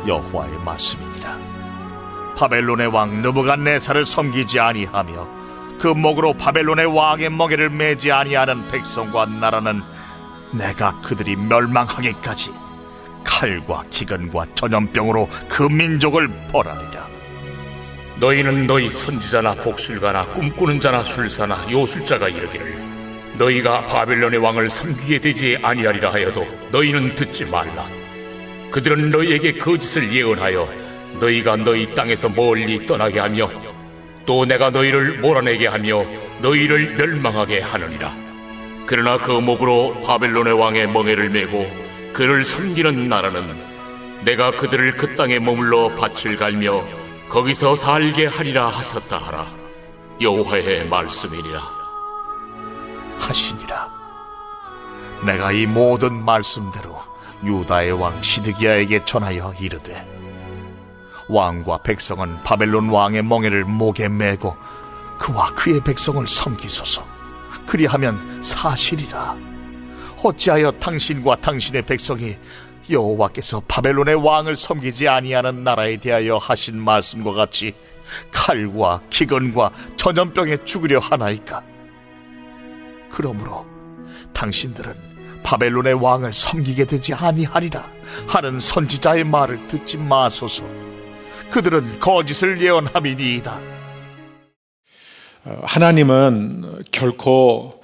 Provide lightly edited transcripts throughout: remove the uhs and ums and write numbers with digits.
여호와의 말씀이니라. 바벨론의 왕 느부갓네살을 섬기지 아니하며 그 목으로 바벨론의 왕의 멍에를 매지 아니하는 백성과 나라는 내가 그들이 멸망하기까지 칼과 기근과 전염병으로 그 민족을 벌하리라. 너희는 너희 선지자나 복술가나 꿈꾸는 자나 술사나 요술자가 이르기를 너희가 바벨론의 왕을 섬기게 되지 아니하리라 하여도 너희는 듣지 말라. 그들은 너희에게 거짓을 예언하여 너희가 너희 땅에서 멀리 떠나게 하며 또 내가 너희를 몰아내게 하며 너희를 멸망하게 하느니라. 그러나 그 목으로 바벨론의 왕의 멍에를 메고 그를 섬기는 나라는 내가 그들을 그 땅에 머물러 밭을 갈며 거기서 살게 하리라 하셨다 하라. 여호와의 말씀이니라 하시니라. 내가 이 모든 말씀대로 유다의 왕 시드기야에게 전하여 이르되 왕과 백성은 바벨론 왕의 멍에를 목에 메고 그와 그의 백성을 섬기소서. 그리하면 사실이라. 어찌하여 당신과 당신의 백성이 여호와께서 바벨론의 왕을 섬기지 아니하는 나라에 대하여 하신 말씀과 같이 칼과 기근과 전염병에 죽으려 하나이까? 그러므로 당신들은 바벨론의 왕을 섬기게 되지 아니하리라 하는 선지자의 말을 듣지 마소서. 그들은 거짓을 예언함이니이다. 하나님은 결코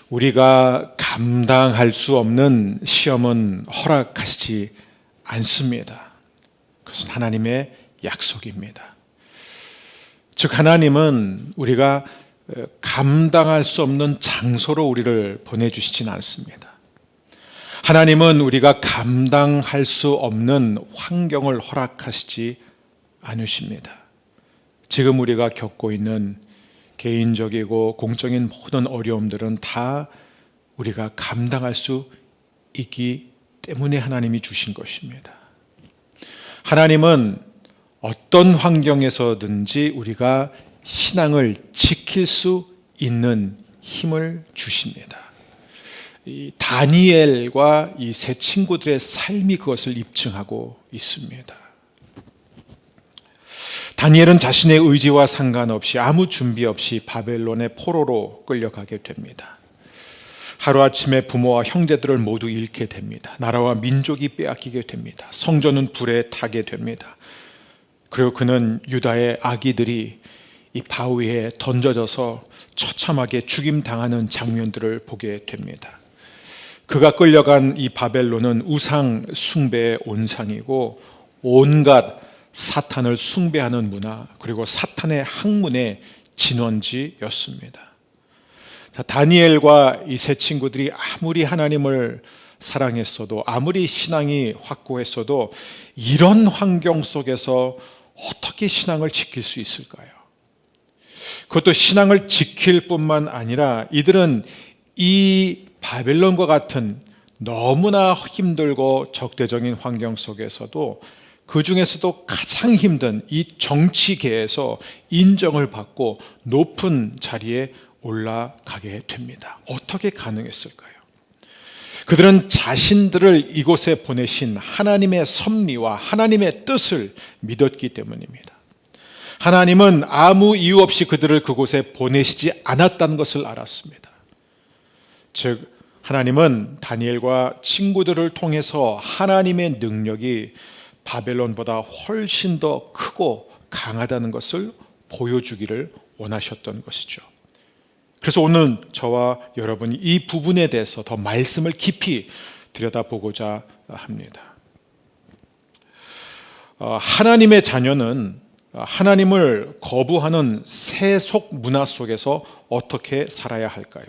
우리가 감당할 수 없는 시험은 허락하시지 않습니다. 그것은 하나님의 약속입니다. 즉 하나님은 우리가 감당할 수 없는 장소로 우리를 보내주시진 않습니다. 하나님은 우리가 감당할 수 없는 환경을 허락하시지 않으십니다. 지금 우리가 겪고 있는 개인적이고 공적인 모든 어려움들은 다 우리가 감당할 수 있기 때문에 하나님이 주신 것입니다. 하나님은 어떤 환경에서든지 우리가 신앙을 지킬 수 있는 힘을 주십니다. 이 다니엘과 이 세 친구들의 삶이 그것을 입증하고 있습니다. 다니엘은 자신의 의지와 상관없이 아무 준비 없이 바벨론의 포로로 끌려가게 됩니다. 하루아침에 부모와 형제들을 모두 잃게 됩니다. 나라와 민족이 빼앗기게 됩니다. 성전은 불에 타게 됩니다. 그리고 그는 유다의 아기들이 이 바위에 던져져서 처참하게 죽임당하는 장면들을 보게 됩니다. 그가 끌려간 이 바벨론은 우상 숭배의 온상이고 온갖 사탄을 숭배하는 문화 그리고 사탄의 학문의 진원지였습니다. 다니엘과 이 세 친구들이 아무리 하나님을 사랑했어도 아무리 신앙이 확고했어도 이런 환경 속에서 어떻게 신앙을 지킬 수 있을까요? 그것도 신앙을 지킬 뿐만 아니라 이들은 이 바벨론과 같은 너무나 힘들고 적대적인 환경 속에서도 그 중에서도 가장 힘든 이 정치계에서 인정을 받고 높은 자리에 올라가게 됩니다. 어떻게 가능했을까요? 그들은 자신들을 이곳에 보내신 하나님의 섭리와 하나님의 뜻을 믿었기 때문입니다. 하나님은 아무 이유 없이 그들을 그곳에 보내시지 않았다는 것을 알았습니다. 즉 하나님은 다니엘과 친구들을 통해서 하나님의 능력이 바벨론보다 훨씬 더 크고 강하다는 것을 보여주기를 원하셨던 것이죠. 그래서 오늘 저와 여러분이 이 부분에 대해서 더 말씀을 깊이 들여다보고자 합니다. 하나님의 자녀는 하나님을 거부하는 세속 문화 속에서 어떻게 살아야 할까요?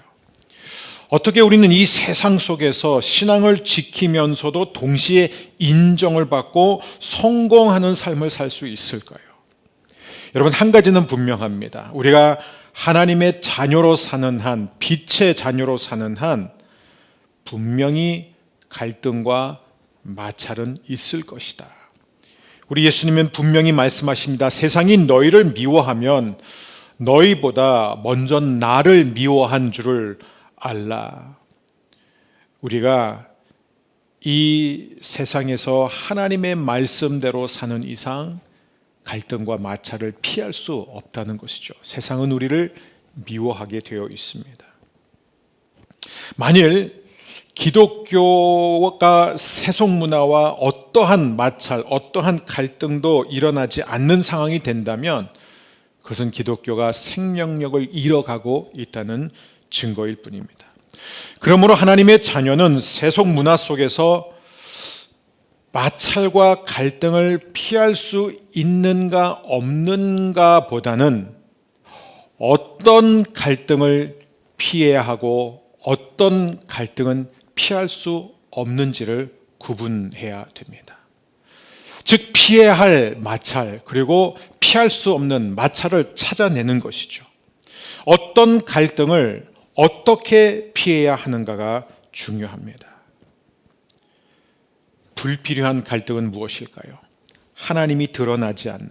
어떻게 우리는 이 세상 속에서 신앙을 지키면서도 동시에 인정을 받고 성공하는 삶을 살 수 있을까요? 여러분, 한 가지는 분명합니다. 우리가 하나님의 자녀로 사는 한, 빛의 자녀로 사는 한 분명히 갈등과 마찰은 있을 것이다. 우리 예수님은 분명히 말씀하십니다. 세상이 너희를 미워하면 너희보다 먼저 나를 미워한 줄을 알라. 우리가 이 세상에서 하나님의 말씀대로 사는 이상 갈등과 마찰을 피할 수 없다는 것이죠. 세상은 우리를 미워하게 되어 있습니다. 만일 기독교가 세속 문화와 어떠한 마찰, 어떠한 갈등도 일어나지 않는 상황이 된다면 그것은 기독교가 생명력을 잃어가고 있다는 증거일 뿐입니다. 그러므로 하나님의 자녀는 세속 문화 속에서 마찰과 갈등을 피할 수 있는가 없는가 보다는 어떤 갈등을 피해야 하고 어떤 갈등은 피할 수 없는지를 구분해야 됩니다. 즉 피해야 할 마찰 그리고 피할 수 없는 마찰을 찾아내는 것이죠. 어떤 갈등을 어떻게 피해야 하는가가 중요합니다. 불필요한 갈등은 무엇일까요? 하나님이 드러나지 않는,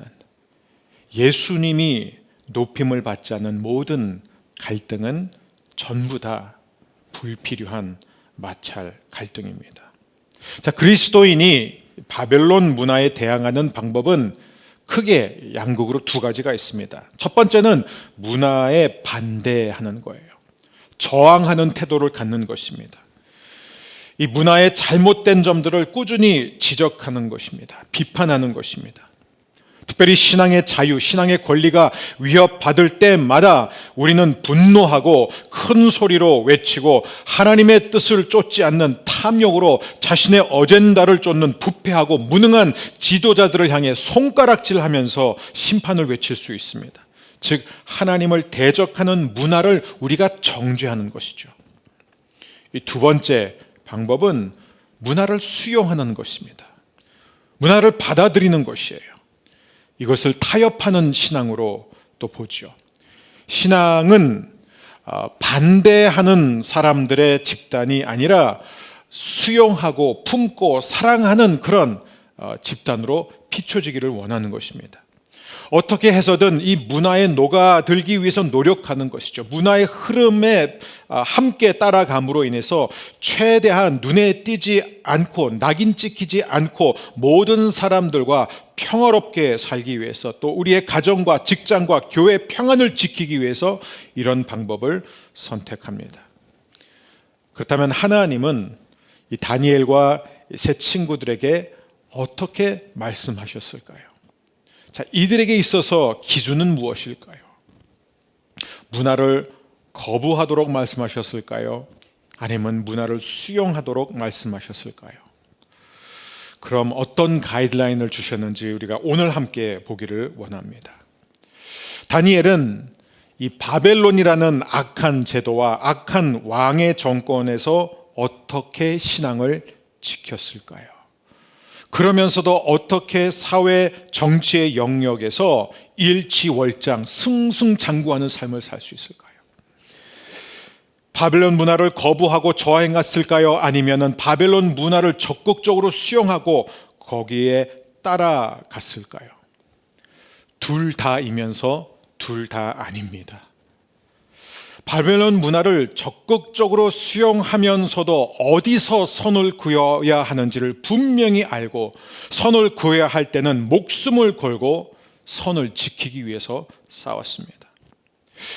예수님이 높임을 받지 않는 모든 갈등은 전부 다 불필요한 마찰 갈등입니다. 자, 그리스도인이 바벨론 문화에 대항하는 방법은 크게 양극으로 두 가지가 있습니다. 첫 번째는 문화에 반대하는 거예요. 저항하는 태도를 갖는 것입니다. 이 문화의 잘못된 점들을 꾸준히 지적하는 것입니다. 비판하는 것입니다. 특별히 신앙의 자유, 신앙의 권리가 위협받을 때마다 우리는 분노하고 큰 소리로 외치고 하나님의 뜻을 쫓지 않는 탐욕으로 자신의 어젠다를 쫓는 부패하고 무능한 지도자들을 향해 손가락질하면서 심판을 외칠 수 있습니다. 즉 하나님을 대적하는 문화를 우리가 정죄하는 것이죠. 이 두 번째 방법은 문화를 수용하는 것입니다. 문화를 받아들이는 것이에요. 이것을 타협하는 신앙으로 또 보죠. 신앙은 반대하는 사람들의 집단이 아니라 수용하고 품고 사랑하는 그런 집단으로 비춰지기를 원하는 것입니다. 어떻게 해서든 이 문화에 녹아들기 위해서 노력하는 것이죠. 문화의 흐름에 함께 따라감으로 인해서 최대한 눈에 띄지 않고 낙인 찍히지 않고 모든 사람들과 평화롭게 살기 위해서 또 우리의 가정과 직장과 교회 평안을 지키기 위해서 이런 방법을 선택합니다. 그렇다면 하나님은 이 다니엘과 세 친구들에게 어떻게 말씀하셨을까요? 자, 이들에게 있어서 기준은 무엇일까요? 문화를 거부하도록 말씀하셨을까요? 아니면 문화를 수용하도록 말씀하셨을까요? 그럼 어떤 가이드라인을 주셨는지 우리가 오늘 함께 보기를 원합니다. 다니엘은 이 바벨론이라는 악한 제도와 악한 왕의 정권에서 어떻게 신앙을 지켰을까요? 그러면서도 어떻게 사회 정치의 영역에서 일치월장 승승장구하는 삶을 살 수 있을까요? 바벨론 문화를 거부하고 저항했을까요? 아니면은 바벨론 문화를 적극적으로 수용하고 거기에 따라갔을까요? 둘 다이면서 둘 다 아닙니다. 바벨론 문화를 적극적으로 수용하면서도 어디서 선을 그어야 하는지를 분명히 알고 선을 그어야 할 때는 목숨을 걸고 선을 지키기 위해서 싸웠습니다.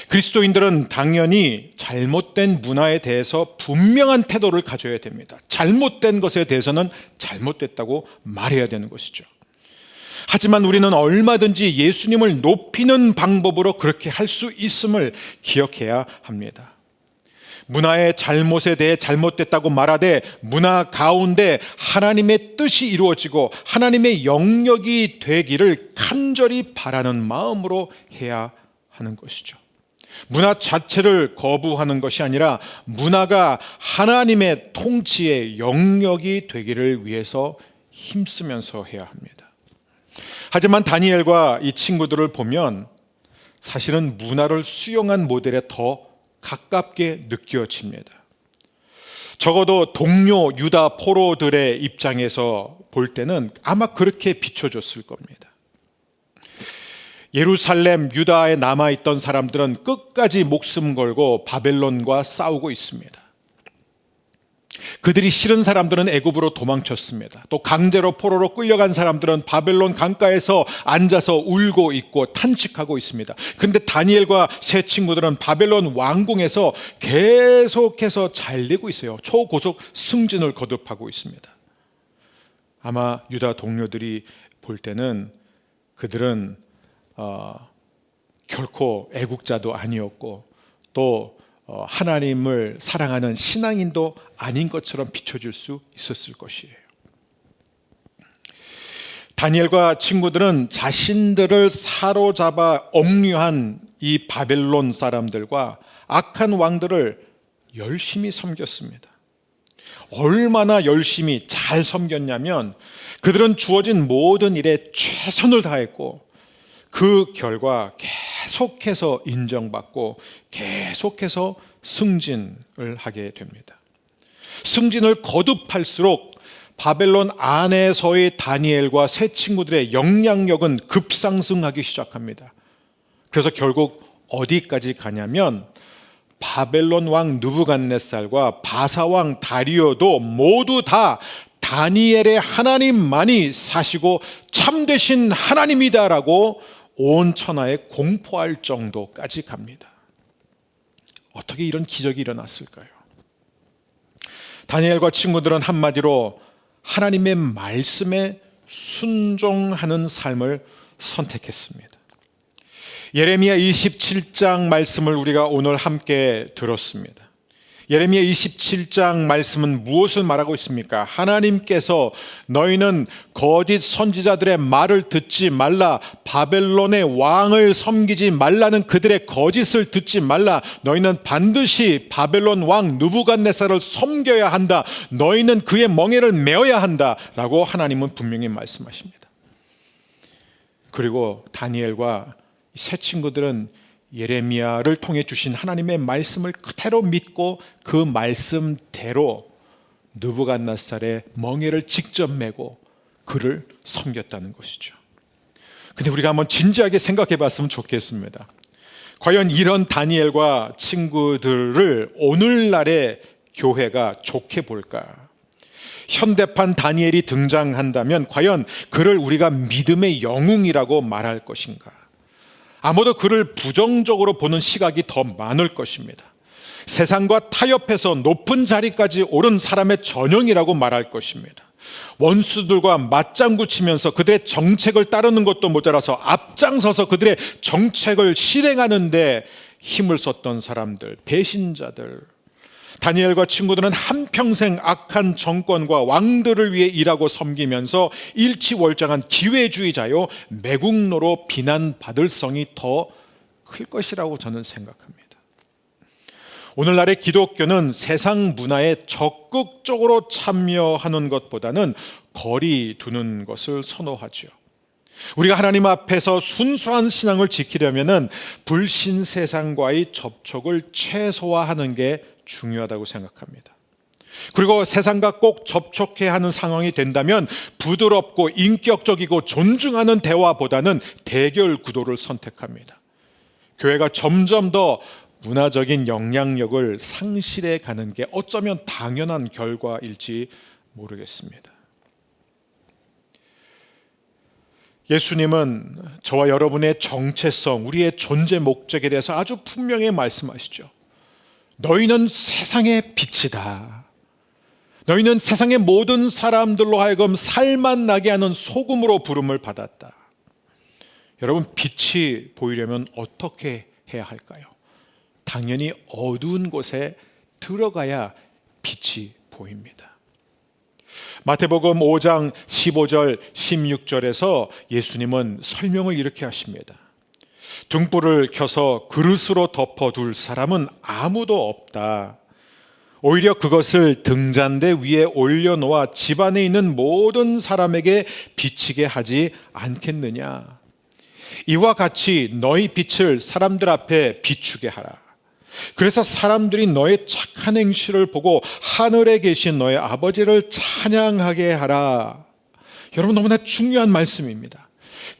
그리스도인들은 당연히 잘못된 문화에 대해서 분명한 태도를 가져야 됩니다. 잘못된 것에 대해서는 잘못됐다고 말해야 되는 것이죠. 하지만 우리는 얼마든지 예수님을 높이는 방법으로 그렇게 할 수 있음을 기억해야 합니다. 문화의 잘못에 대해 잘못됐다고 말하되 문화 가운데 하나님의 뜻이 이루어지고 하나님의 영역이 되기를 간절히 바라는 마음으로 해야 하는 것이죠. 문화 자체를 거부하는 것이 아니라 문화가 하나님의 통치의 영역이 되기를 위해서 힘쓰면서 해야 합니다. 하지만 다니엘과 이 친구들을 보면 사실은 문화를 수용한 모델에 더 가깝게 느껴집니다. 적어도 동료 유다 포로들의 입장에서 볼 때는 아마 그렇게 비춰졌을 겁니다. 예루살렘 유다에 남아있던 사람들은 끝까지 목숨 걸고 바벨론과 싸우고 있습니다. 그들이 싫은 사람들은 애굽으로 도망쳤습니다. 또 강제로 포로로 끌려간 사람들은 바벨론 강가에서 앉아서 울고 있고 탄식하고 있습니다. 그런데 다니엘과 세 친구들은 바벨론 왕궁에서 계속해서 잘 되고 있어요. 초고속 승진을 거듭하고 있습니다. 아마 유다 동료들이 볼 때는 그들은 결코 애국자도 아니었고 또 하나님을 사랑하는 신앙인도 아닌 것처럼 비춰질 수 있었을 것이에요. 다니엘과 친구들은 자신들을 사로잡아 억류한 이 바벨론 사람들과 악한 왕들을 열심히 섬겼습니다. 얼마나 열심히 잘 섬겼냐면 그들은 주어진 모든 일에 최선을 다했고 그 결과 계속해서 인정받고 계속해서 승진을 하게 됩니다. 승진을 거듭할수록 바벨론 안에서의 다니엘과 세 친구들의 영향력은 급상승하기 시작합니다. 그래서 결국 어디까지 가냐면 바벨론 왕 느부갓네살과 바사 왕 다리오도 모두 다 다니엘의 하나님만이 사시고 참되신 하나님이다라고 온 천하에 공포할 정도까지 갑니다. 어떻게 이런 기적이 일어났을까요? 다니엘과 친구들은 한마디로 하나님의 말씀에 순종하는 삶을 선택했습니다. 예레미야 27장 말씀을 우리가 오늘 함께 들었습니다. 예레미야 27장 말씀은 무엇을 말하고 있습니까? 하나님께서 너희는 거짓 선지자들의 말을 듣지 말라, 바벨론의 왕을 섬기지 말라는 그들의 거짓을 듣지 말라, 너희는 반드시 바벨론 왕 느부갓네살을 섬겨야 한다, 너희는 그의 멍에를 메어야 한다 라고 하나님은 분명히 말씀하십니다. 그리고 다니엘과 세 친구들은 예레미야를 통해 주신 하나님의 말씀을 그대로 믿고 그 말씀대로 느부갓네살의 멍에를 직접 메고 그를 섬겼다는 것이죠. 근데 우리가 한번 진지하게 생각해 봤으면 좋겠습니다. 과연 이런 다니엘과 친구들을 오늘날의 교회가 좋게 볼까? 현대판 다니엘이 등장한다면 과연 그를 우리가 믿음의 영웅이라고 말할 것인가? 아무도 그를 부정적으로 보는 시각이 더 많을 것입니다. 세상과 타협해서 높은 자리까지 오른 사람의 전형이라고 말할 것입니다. 원수들과 맞장구 치면서 그들의 정책을 따르는 것도 모자라서 앞장서서 그들의 정책을 실행하는 데 힘을 썼던 사람들, 배신자들. 다니엘과 친구들은 한평생 악한 정권과 왕들을 위해 일하고 섬기면서 일치월장한 기회주의자요 매국노로 비난받을 성이 더 클 것이라고 저는 생각합니다. 오늘날의 기독교는 세상 문화에 적극적으로 참여하는 것보다는 거리 두는 것을 선호하죠. 우리가 하나님 앞에서 순수한 신앙을 지키려면 불신 세상과의 접촉을 최소화하는 게 중요하다고 생각합니다. 그리고 세상과 꼭 접촉해야 하는 상황이 된다면 부드럽고 인격적이고 존중하는 대화보다는 대결 구도를 선택합니다. 교회가 점점 더 문화적인 영향력을 상실해 가는 게 어쩌면 당연한 결과일지 모르겠습니다. 예수님은 저와 여러분의 정체성, 우리의 존재 목적에 대해서 아주 분명히 말씀하시죠. 너희는 세상의 빛이다. 너희는 세상의 모든 사람들로 하여금 살만 나게 하는 소금으로 부름을 받았다. 여러분, 빛이 보이려면 어떻게 해야 할까요? 당연히 어두운 곳에 들어가야 빛이 보입니다. 마태복음 5장 15절 16절에서 예수님은 설명을 이렇게 하십니다. 등불을 켜서 그릇으로 덮어둘 사람은 아무도 없다. 오히려 그것을 등잔대 위에 올려놓아 집안에 있는 모든 사람에게 비치게 하지 않겠느냐. 이와 같이 너희 빛을 사람들 앞에 비추게 하라. 그래서 사람들이 너의 착한 행실을 보고 하늘에 계신 너의 아버지를 찬양하게 하라. 여러분, 너무나 중요한 말씀입니다.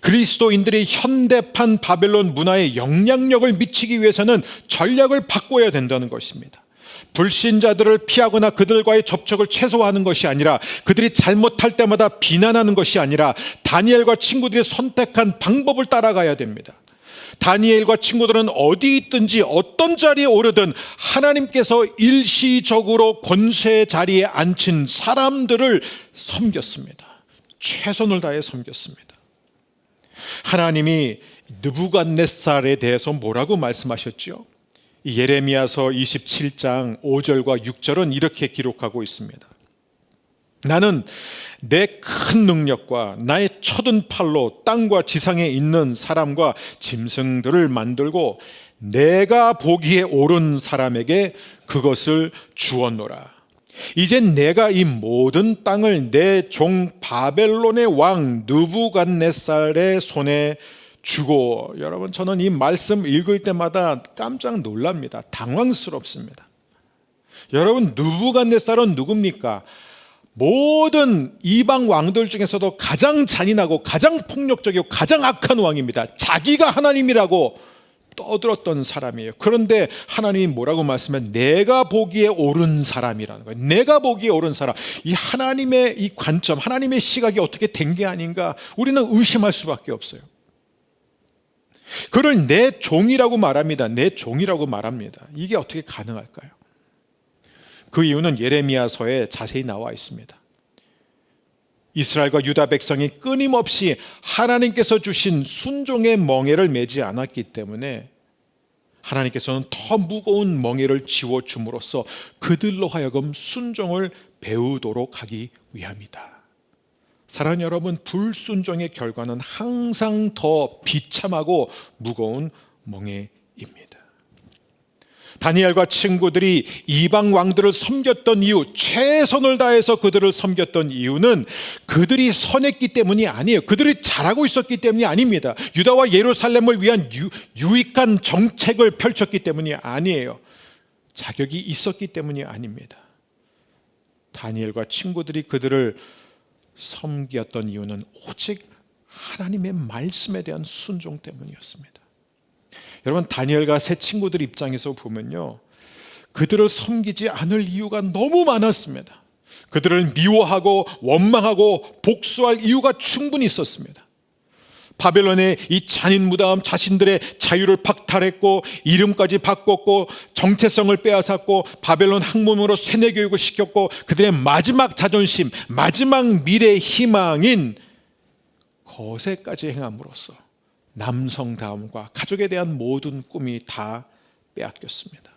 그리스도인들이 현대판 바벨론 문화에 영향력을 미치기 위해서는 전략을 바꿔야 된다는 것입니다. 불신자들을 피하거나 그들과의 접촉을 최소화하는 것이 아니라, 그들이 잘못할 때마다 비난하는 것이 아니라 다니엘과 친구들이 선택한 방법을 따라가야 됩니다. 다니엘과 친구들은 어디 있든지 어떤 자리에 오르든 하나님께서 일시적으로 권세의 자리에 앉힌 사람들을 섬겼습니다. 최선을 다해 섬겼습니다. 하나님이 느부갓네살에 대해서 뭐라고 말씀하셨죠? 예레미야서 27장 5절과 6절은 이렇게 기록하고 있습니다. 나는 내 큰 능력과 나의 쳐든 팔로 땅과 지상에 있는 사람과 짐승들을 만들고 내가 보기에 옳은 사람에게 그것을 주었노라. 이젠 내가 이 모든 땅을 내 종 바벨론의 왕 느부갓네살의 손에 주고, 여러분, 저는 이 말씀 읽을 때마다 깜짝 놀랍니다. 당황스럽습니다. 여러분, 느부갓네살은 누굽니까? 모든 이방 왕들 중에서도 가장 잔인하고 가장 폭력적이고 가장 악한 왕입니다. 자기가 하나님이라고 떠들었던 사람이에요. 그런데 하나님이 뭐라고 말씀하면 내가 보기에 옳은 사람이라는 거예요. 내가 보기에 옳은 사람. 이 하나님의 이 관점, 하나님의 시각이 어떻게 된 게 아닌가, 우리는 의심할 수밖에 없어요. 그를 내 종이라고 말합니다. 내 종이라고 말합니다. 이게 어떻게 가능할까요? 그 이유는 예레미야서에 자세히 나와 있습니다. 이스라엘과 유다 백성이 끊임없이 하나님께서 주신 순종의 멍에를 매지 않았기 때문에 하나님께서는 더 무거운 멍에를 지워줌으로써 그들로 하여금 순종을 배우도록 하기 위함이다. 사랑하는 여러분, 불순종의 결과는 항상 더 비참하고 무거운 멍에입니다. 다니엘과 친구들이 이방 왕들을 섬겼던 이유, 최선을 다해서 그들을 섬겼던 이유는 그들이 선했기 때문이 아니에요. 그들이 잘하고 있었기 때문이 아닙니다. 유다와 예루살렘을 위한 유익한 정책을 펼쳤기 때문이 아니에요. 자격이 있었기 때문이 아닙니다. 다니엘과 친구들이 그들을 섬겼던 이유는 오직 하나님의 말씀에 대한 순종 때문이었습니다. 여러분, 다니엘과 세 친구들 입장에서 보면요, 그들을 섬기지 않을 이유가 너무 많았습니다. 그들을 미워하고 원망하고 복수할 이유가 충분히 있었습니다. 바벨론의 이 잔인 무다음, 자신들의 자유를 박탈했고 이름까지 바꿨고 정체성을 빼앗았고 바벨론 학문으로 세뇌 교육을 시켰고 그들의 마지막 자존심, 마지막 미래 희망인 거세까지 행함으로써 남성다움과 가족에 대한 모든 꿈이 다 빼앗겼습니다.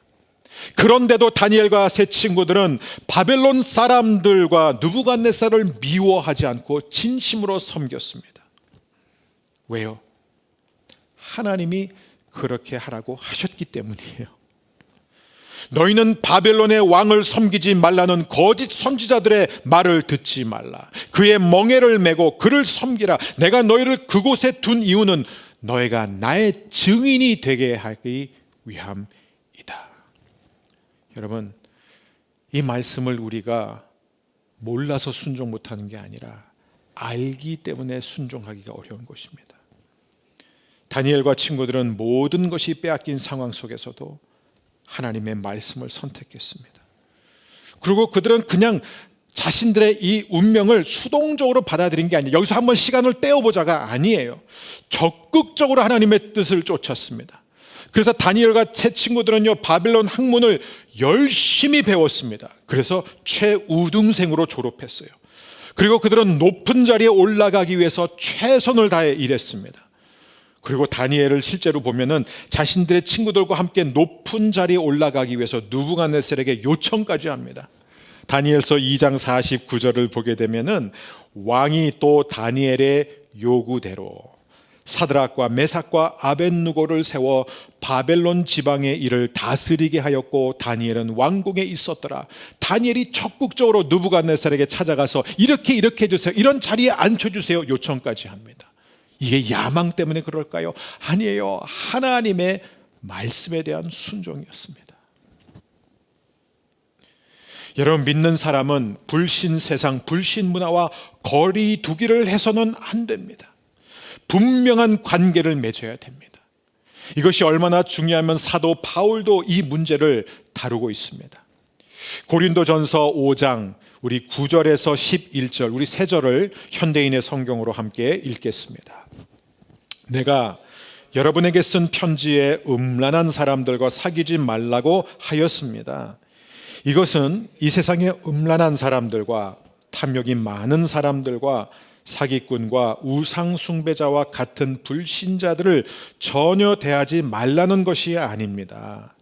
그런데도 다니엘과 세 친구들은 바벨론 사람들과 느부갓네살을 미워하지 않고 진심으로 섬겼습니다. 왜요? 하나님이 그렇게 하라고 하셨기 때문이에요. 너희는 바벨론의 왕을 섬기지 말라는 거짓 선지자들의 말을 듣지 말라. 그의 멍에를 메고 그를 섬기라. 내가 너희를 그곳에 둔 이유는 너희가 나의 증인이 되게 하기 위함이다. 여러분, 이 말씀을 우리가 몰라서 순종 못하는 게 아니라 알기 때문에 순종하기가 어려운 것입니다. 다니엘과 친구들은 모든 것이 빼앗긴 상황 속에서도 하나님의 말씀을 선택했습니다. 그리고 그들은 그냥 자신들의 이 운명을 수동적으로 받아들인 게 아니에요. 여기서 한번 시간을 떼어보자가 아니에요. 적극적으로 하나님의 뜻을 쫓았습니다. 그래서 다니엘과 세 친구들은요, 바벨론 학문을 열심히 배웠습니다. 그래서 최우등생으로 졸업했어요. 그리고 그들은 높은 자리에 올라가기 위해서 최선을 다해 일했습니다. 그리고 다니엘을 실제로 보면은 자신들의 친구들과 함께 높은 자리에 올라가기 위해서 느부갓네살에게 요청까지 합니다. 다니엘서 2장 49절을 보게 되면은 왕이 또 다니엘의 요구대로 사드락과 메삭과 아벳느고를 세워 바벨론 지방의 일을 다스리게 하였고 다니엘은 왕궁에 있었더라. 다니엘이 적극적으로 느부갓네살에게 찾아가서 이렇게 해주세요, 이런 자리에 앉혀주세요 요청까지 합니다. 이게 야망 때문에 그럴까요? 아니에요. 하나님의 말씀에 대한 순종이었습니다. 여러분, 믿는 사람은 불신 세상, 불신 문화와 거리 두기를 해서는 안 됩니다. 분명한 관계를 맺어야 됩니다. 이것이 얼마나 중요하면 사도 바울도 이 문제를 다루고 있습니다. 고린도전서 5장 우리 9절에서 11절 우리 3절을 현대인의 성경으로 함께 읽겠습니다. 내가 여러분에게 쓴 편지에 음란한 사람들과 사귀지 말라고 하였습니다. 이것은 이 세상에 음란한 사람들과 탐욕이 많은 사람들과 사기꾼과 우상 숭배자와 같은 불신자들을 전혀 대하지 말라는 것이 아닙니다.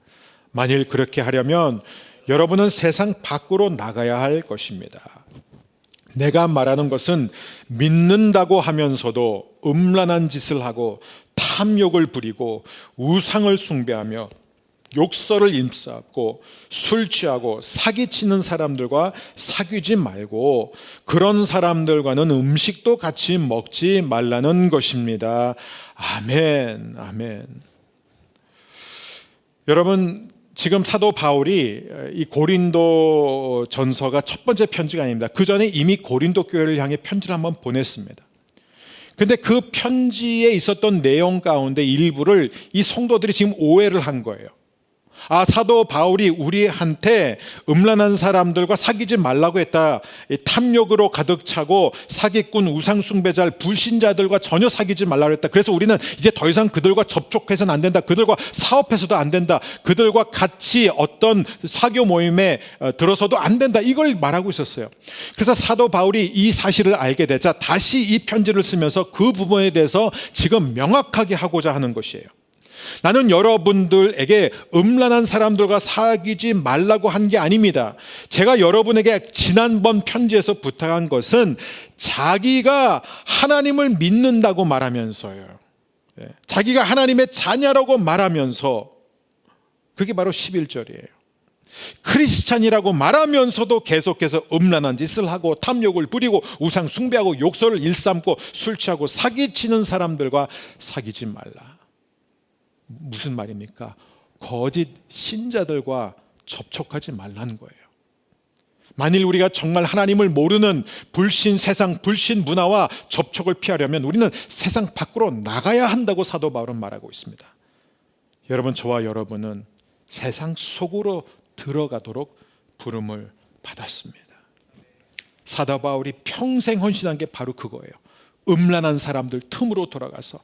만일 그렇게 하려면 여러분은 세상 밖으로 나가야 할 것입니다. 내가 말하는 것은 믿는다고 하면서도 음란한 짓을 하고 탐욕을 부리고 우상을 숭배하며 욕설을 입사하고 술 취하고 사기치는 사람들과 사귀지 말고 그런 사람들과는 음식도 같이 먹지 말라는 것입니다. 아멘, 아멘. 여러분, 지금 사도 바울이 이 고린도 전서가 첫 번째 편지가 아닙니다. 그 전에 이미 고린도 교회를 향해 편지를 한번 보냈습니다. 근데 그 편지에 있었던 내용 가운데 일부를 이 성도들이 지금 오해를 한 거예요. 사도 바울이 우리한테 음란한 사람들과 사귀지 말라고 했다. 탐욕으로 가득 차고 사기꾼, 우상숭배자, 불신자들과 전혀 사귀지 말라고 했다. 그래서 우리는 이제 더 이상 그들과 접촉해서는 안 된다. 그들과 사업해서도 안 된다. 그들과 같이 어떤 사교 모임에 들어서도 안 된다. 이걸 말하고 있었어요. 그래서 사도 바울이 이 사실을 알게 되자 다시 이 편지를 쓰면서 그 부분에 대해서 지금 명확하게 하고자 하는 것이에요. 나는 여러분들에게 음란한 사람들과 사귀지 말라고 한 게 아닙니다. 제가 여러분에게 지난번 편지에서 부탁한 것은 자기가 하나님을 믿는다고 말하면서요. 자기가 하나님의 자녀라고 말하면서 그게 바로 11절이에요. 크리스찬이라고 말하면서도 계속해서 음란한 짓을 하고 탐욕을 부리고 우상 숭배하고 욕설을 일삼고 술 취하고 사기치는 사람들과 사귀지 말라. 무슨 말입니까? 거짓 신자들과 접촉하지 말라는 거예요. 만일 우리가 정말 하나님을 모르는 불신 세상, 불신 문화와 접촉을 피하려면 우리는 세상 밖으로 나가야 한다고 사도 바울은 말하고 있습니다. 여러분, 저와 여러분은 세상 속으로 들어가도록 부름을 받았습니다. 사도 바울이 평생 헌신한 게 바로 그거예요. 음란한 사람들 틈으로 돌아가서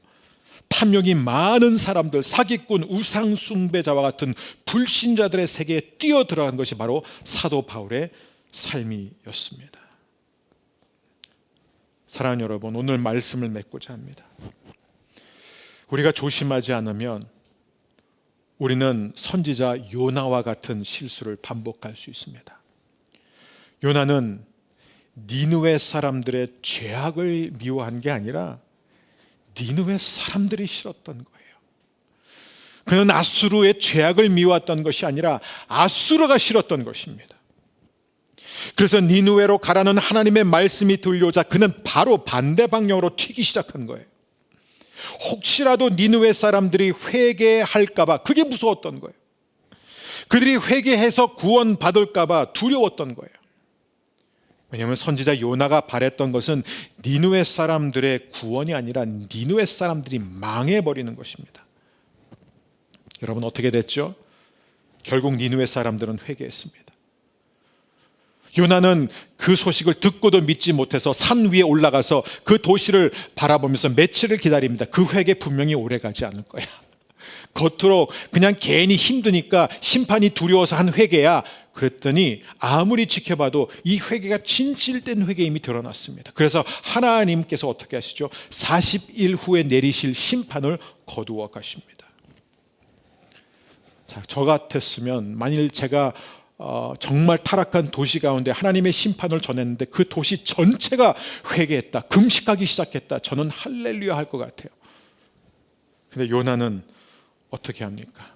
탐욕이 많은 사람들, 사기꾼, 우상숭배자와 같은 불신자들의 세계에 뛰어들어간 것이 바로 사도 바울의 삶이었습니다. 사랑하는 여러분, 오늘 말씀을 맺고자 합니다. 우리가 조심하지 않으면 우리는 선지자 요나와 같은 실수를 반복할 수 있습니다. 요나는 니느웨 사람들의 죄악을 미워한 게 아니라 니느웨 사람들이 싫었던 거예요. 그는 아수르의 죄악을 미워했던 것이 아니라 아수르가 싫었던 것입니다. 그래서 니느웨로 가라는 하나님의 말씀이 들려오자 그는 바로 반대 방향으로 튀기 시작한 거예요. 혹시라도 니느웨 사람들이 회개할까 봐 그게 무서웠던 거예요. 그들이 회개해서 구원받을까 봐 두려웠던 거예요. 왜냐하면 선지자 요나가 바랬던 것은 니느웨 사람들의 구원이 아니라 니느웨 사람들이 망해버리는 것입니다. 여러분, 어떻게 됐죠? 결국 니느웨 사람들은 회개했습니다. 요나는 그 소식을 듣고도 믿지 못해서 산 위에 올라가서 그 도시를 바라보면서 며칠을 기다립니다. 그 회개 분명히 오래가지 않을 거야. 겉으로 그냥 괜히 힘드니까 심판이 두려워서 한 회개야. 그랬더니 아무리 지켜봐도 이 회개가 진실된 회개임이 드러났습니다. 그래서 하나님께서 어떻게 하시죠? 40일 후에 내리실 심판을 거두어 가십니다. 자, 저 같았으면 만일 제가 정말 타락한 도시 가운데 하나님의 심판을 전했는데 그 도시 전체가 회개했다, 금식하기 시작했다, 저는 할렐루야 할 것 같아요. 근데 요나는 어떻게 합니까?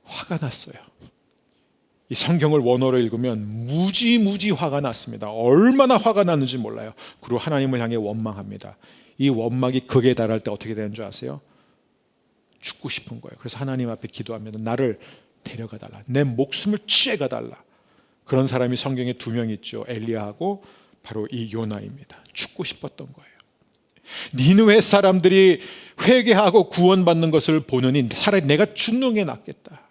화가 났어요. 이 성경을 원어로 읽으면 무지무지 화가 났습니다. 얼마나 화가 났는지 몰라요. 그리고 하나님을 향해 원망합니다. 이 원망이 극에 달할 때 어떻게 되는 줄 아세요? 죽고 싶은 거예요. 그래서 하나님 앞에 기도하면 나를 데려가 달라, 내 목숨을 취해가 달라. 그런 사람이 성경에 2명 있죠. 엘리야하고 바로 이 요나입니다. 죽고 싶었던 거예요. 니느웨 사람들이 회개하고 구원받는 것을 보느니 차라리 내가 죽는 게 낫겠다.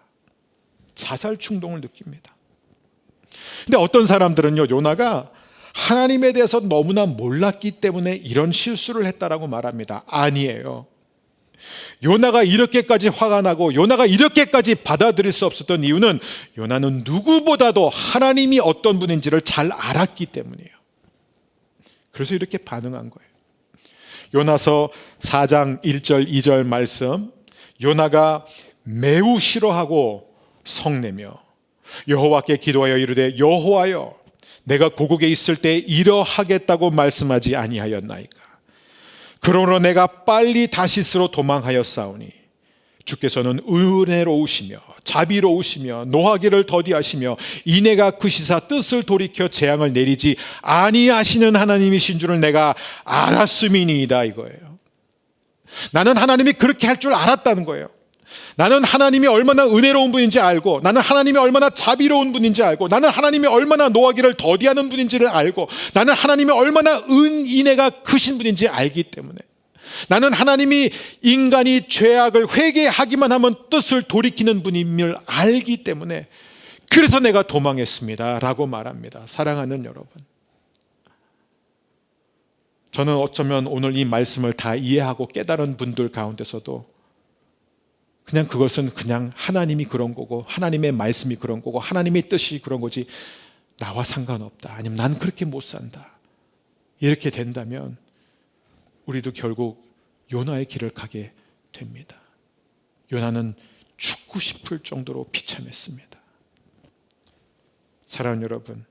자살 충동을 느낍니다. 근데 어떤 사람들은요, 요나가 하나님에 대해서 너무나 몰랐기 때문에 이런 실수를 했다라고 말합니다. 아니에요. 요나가 이렇게까지 화가 나고 요나가 이렇게까지 받아들일 수 없었던 이유는 요나는 누구보다도 하나님이 어떤 분인지를 잘 알았기 때문이에요. 그래서 이렇게 반응한 거예요. 요나서 4장 1절 2절 말씀, 요나가 매우 싫어하고 성내며 여호와께 기도하여 이르되 여호와여 내가 고국에 있을 때 이러하겠다고 말씀하지 아니하였나이까. 그러므로 내가 빨리 다시스로 도망하였사오니 주께서는 은혜로우시며 자비로우시며 노하기를 더디하시며 이내가 크시사 뜻을 돌이켜 재앙을 내리지 아니하시는 하나님이신 줄을 내가 알았음이니이다 이거예요. 나는 하나님이 그렇게 할 줄 알았다는 거예요. 나는 하나님이 얼마나 은혜로운 분인지 알고, 나는 하나님이 얼마나 자비로운 분인지 알고, 나는 하나님이 얼마나 노하기를 더디하는 분인지를 알고, 나는 하나님이 얼마나 인애가 크신 분인지 알기 때문에, 나는 하나님이 인간이 죄악을 회개하기만 하면 뜻을 돌이키는 분임을 알기 때문에 그래서 내가 도망했습니다 라고 말합니다. 사랑하는 여러분, 저는 어쩌면 오늘 이 말씀을 다 이해하고 깨달은 분들 가운데서도 그냥 그것은 그냥 하나님이 그런 거고 하나님의 말씀이 그런 거고 하나님의 뜻이 그런 거지 나와 상관없다, 아니면 난 그렇게 못 산다, 이렇게 된다면 우리도 결국 요나의 길을 가게 됩니다. 요나는 죽고 싶을 정도로 비참했습니다. 사랑하는 여러분,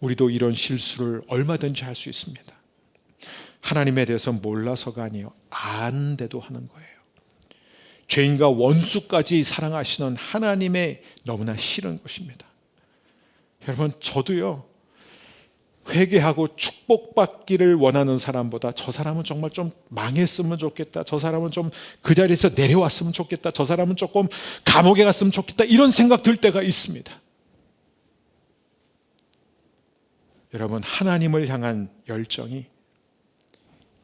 우리도 이런 실수를 얼마든지 할 수 있습니다. 하나님에 대해서 몰라서가 아니에요. 아는데도 하는 거예요. 죄인과 원수까지 사랑하시는 하나님의 너무나 싫은 것입니다. 여러분, 저도요, 회개하고 축복받기를 원하는 사람보다 저 사람은 정말 좀 망했으면 좋겠다, 저 사람은 좀 그 자리에서 내려왔으면 좋겠다, 저 사람은 조금 감옥에 갔으면 좋겠다, 이런 생각 들 때가 있습니다. 여러분, 하나님을 향한 열정이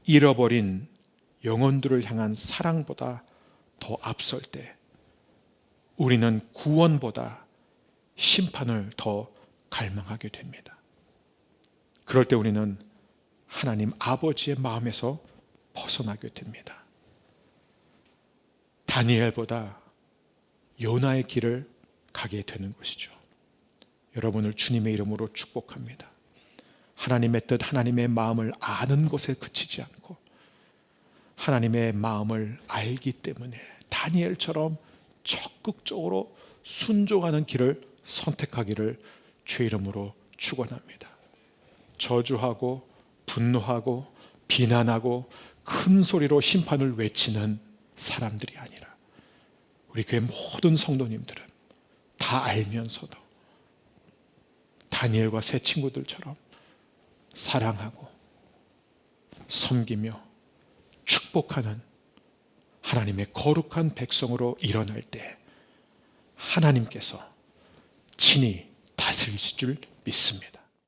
잃어버린 영혼들을 향한 사랑보다 더 앞설 때 우리는 구원보다 심판을 더 갈망하게 됩니다. 그럴 때 우리는 하나님 아버지의 마음에서 벗어나게 됩니다. 다니엘보다 요나의 길을 가게 되는 것이죠. 여러분을 주님의 이름으로 축복합니다. 하나님의 뜻, 하나님의 마음을 아는 것에 그치지 않고 하나님의 마음을 알기 때문에 다니엘처럼 적극적으로 순종하는 길을 선택하기를 주의 이름으로 축원합니다. 저주하고 분노하고 비난하고 큰 소리로 심판을 외치는 사람들이 아니라 우리 교회 모든 성도님들은 다 알면서도 다니엘과 세 친구들처럼 사랑하고 섬기며 축복하는 하나님의 거룩한 백성으로 일어날 때 하나님께서 친히 다스리실 줄 믿습니다.